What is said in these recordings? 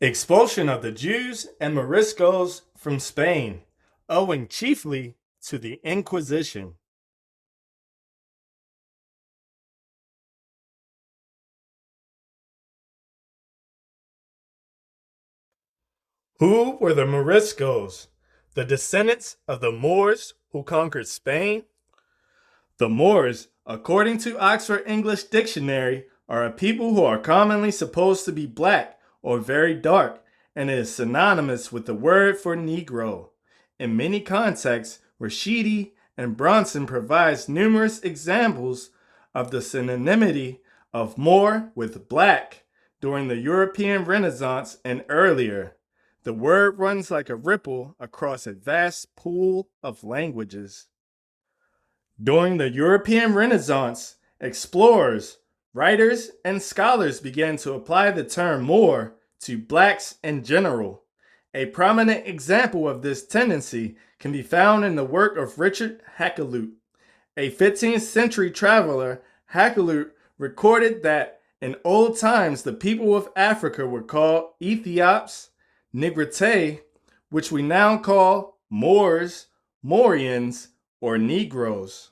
Expulsion of the Jews and Moriscos from Spain, owing chiefly to the Inquisition. Who were the Moriscos? The descendants of the Moors who conquered Spain? The Moors, according to Oxford English Dictionary, are a people who are commonly supposed to be black or very dark, and is synonymous with the word for Negro. In many contexts, Rashidi and Bronson provides numerous examples of the synonymity of Moor with black during the European Renaissance and earlier. The word runs like a ripple across a vast pool of languages. During the European Renaissance, explorers, writers, and scholars began to apply the term Moor to blacks in general. A prominent example of this tendency can be found in the work of Richard Hakluyt. A 15th century traveler, Hakluyt recorded that in old times the people of Africa were called Ethiops, Nigrite, which we now call Moors, Morians, or Negroes,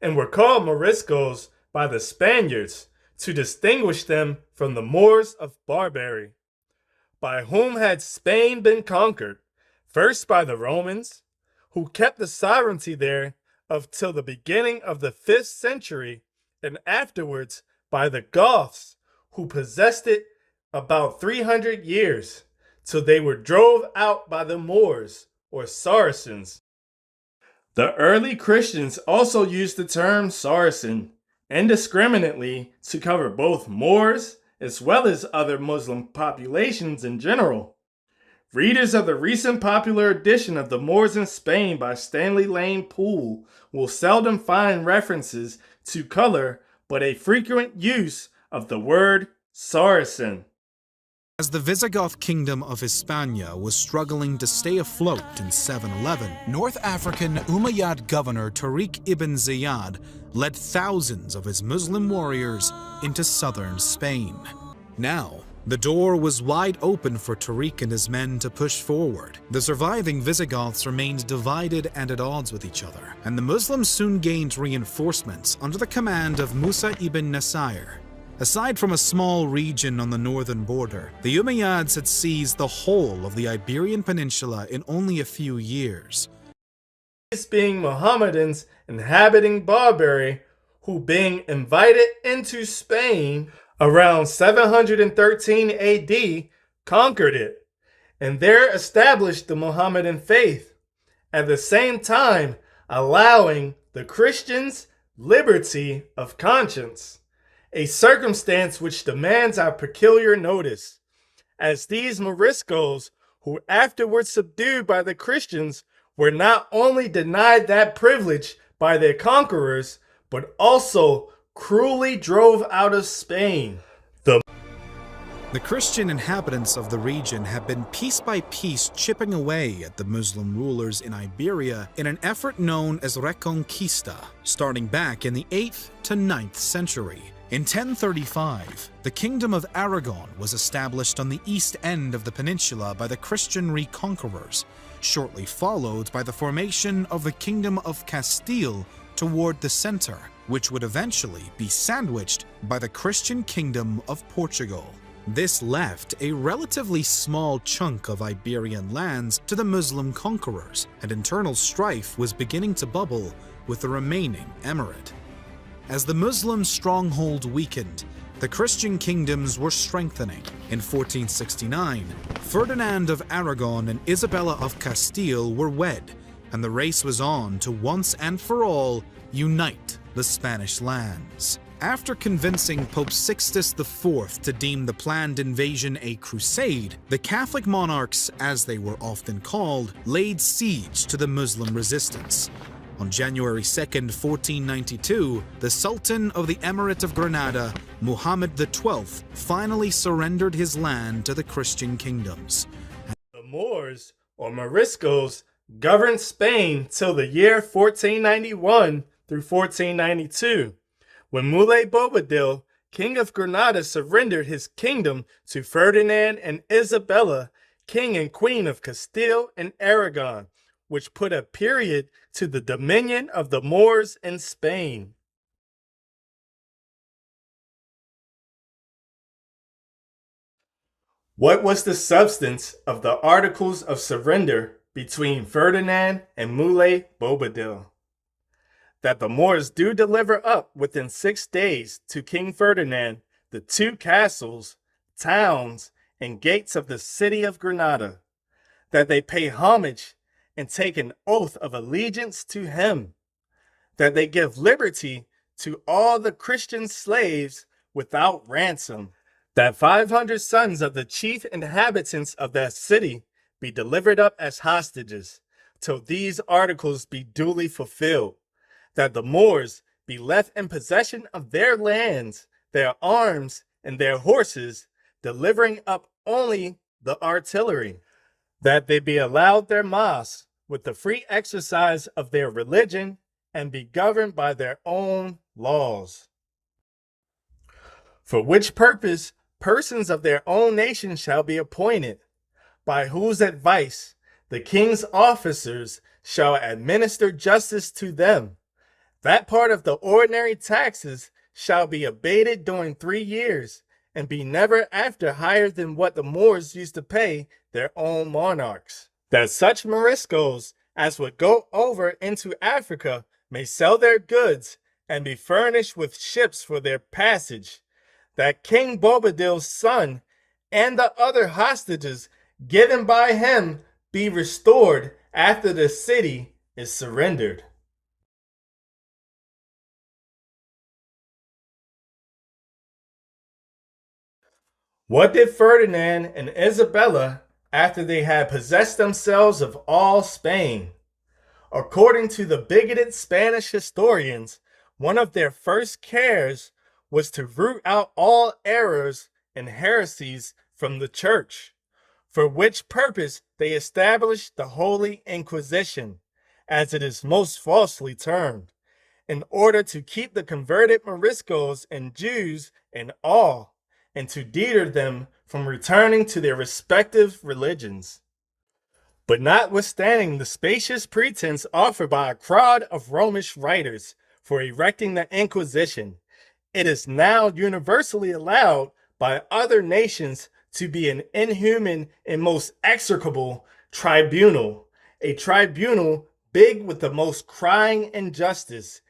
and were called Moriscos by the Spaniards to distinguish them from the Moors of Barbary. By whom had Spain been conquered? First by the Romans, who kept the sovereignty there till the beginning of the 5th century, and afterwards by the Goths, who possessed it about 300 years, till they were drove out by the Moors, or Saracens. The early Christians also used the term Saracen indiscriminately to cover both Moors as well as other Muslim populations in general. Readers of the recent popular edition of The Moors in Spain by Stanley Lane Poole will seldom find references to color, but a frequent use of the word Saracen. As the Visigoth kingdom of Hispania was struggling to stay afloat in 711, North African Umayyad governor Tariq ibn Ziyad led thousands of his Muslim warriors into southern Spain. Now, the door was wide open for Tariq and his men to push forward. The surviving Visigoths remained divided and at odds with each other, and the Muslims soon gained reinforcements under the command of Musa ibn Nasir. Aside from a small region on the northern border, the Umayyads had seized the whole of the Iberian Peninsula in only a few years. These being Mohammedans inhabiting Barbary, who being invited into Spain around 713 AD, conquered it, and there established the Mohammedan faith, at the same time allowing the Christians liberty of conscience. A circumstance which demands our peculiar notice, as these Moriscos, who afterwards subdued by the Christians, were not only denied that privilege by their conquerors, but also cruelly drove out of Spain. The Christian inhabitants of the region have been piece by piece chipping away at the Muslim rulers in Iberia in an effort known as Reconquista, starting back in the 8th to 9th century. In 1035, the Kingdom of Aragon was established on the east end of the peninsula by the Christian reconquerors, shortly followed by the formation of the Kingdom of Castile toward the center, which would eventually be sandwiched by the Christian Kingdom of Portugal. This left a relatively small chunk of Iberian lands to the Muslim conquerors, and internal strife was beginning to bubble with the remaining emirate. As the Muslim stronghold weakened, the Christian kingdoms were strengthening. In 1469, Ferdinand of Aragon and Isabella of Castile were wed, and the race was on to once and for all unite the Spanish lands. After convincing Pope Sixtus IV to deem the planned invasion a crusade, the Catholic monarchs, as they were often called, laid siege to the Muslim resistance. On January 2, 1492, the Sultan of the Emirate of Granada, Muhammad XII, finally surrendered his land to the Christian kingdoms. The Moors, or Moriscos, governed Spain till the year 1491 through 1492, when Muley Bobadil King of Granada, surrendered his kingdom to Ferdinand and Isabella, King and Queen of Castile and Aragon, which put a period to the dominion of the Moors in Spain. What was the substance of the Articles of Surrender between Ferdinand and Muley Bobadil? That the Moors do deliver up within 6 days to King Ferdinand the 2 castles, towns, and gates of the city of Granada, that they pay homage and take an oath of allegiance to him, that they give liberty to all the Christian slaves without ransom, that 500 sons of the chief inhabitants of that city be delivered up as hostages, till these articles be duly fulfilled, that the Moors be left in possession of their lands, their arms, and their horses, delivering up only the artillery, that they be allowed their mosques with the free exercise of their religion, and be governed by their own laws. For which purpose persons of their own nation shall be appointed, by whose advice the king's officers shall administer justice to them. That part of the ordinary taxes shall be abated during 3 years, and be never after higher than what the Moors used to pay their own monarchs. That such Moriscoes as would go over into Africa may sell their goods, and be furnished with ships for their passage. That King Bobadil's son and the other hostages given by him be restored after the city is surrendered. What did Ferdinand and Isabella after they had possessed themselves of all Spain? According to the bigoted Spanish historians, one of their first cares was to root out all errors and heresies from the church, for which purpose they established the Holy Inquisition, as it is most falsely termed, in order to keep the converted Moriscos and Jews in awe, and to deter them from returning to their respective religions. But notwithstanding the spacious pretense offered by a crowd of Romish writers for erecting the Inquisition, it is now universally allowed by other nations to be an inhuman and most execrable tribunal, a tribunal big with the most crying injustice,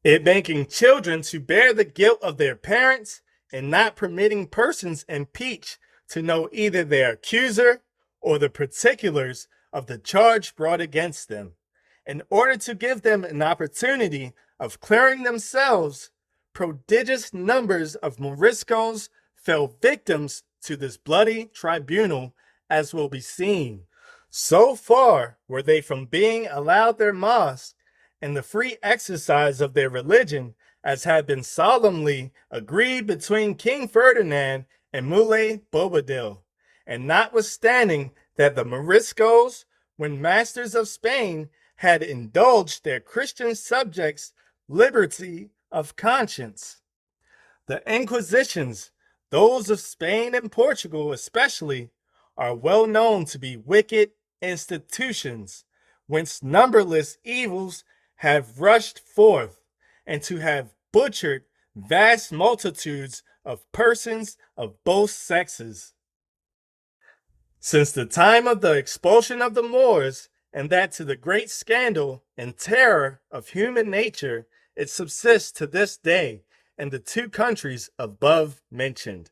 it making children to bear the guilt of their parents, and not permitting persons impeached to know either their accuser or the particulars of the charge brought against them, in order to give them an opportunity of clearing themselves. Prodigious numbers of Moriscos fell victims to this bloody tribunal, as will be seen. So far were they from being allowed their mosques and the free exercise of their religion, as had been solemnly agreed between King Ferdinand and Muley Bobadil. And notwithstanding that the Moriscos, when masters of Spain, had indulged their Christian subjects liberty of conscience. The Inquisitions, those of Spain and Portugal especially, are well known to be wicked institutions, whence numberless evils have rushed forth, and to have butchered vast multitudes of persons of both sexes. Since the time of the expulsion of the Moors, and that to the great scandal and terror of human nature, it subsists to this day in the 2 countries above mentioned.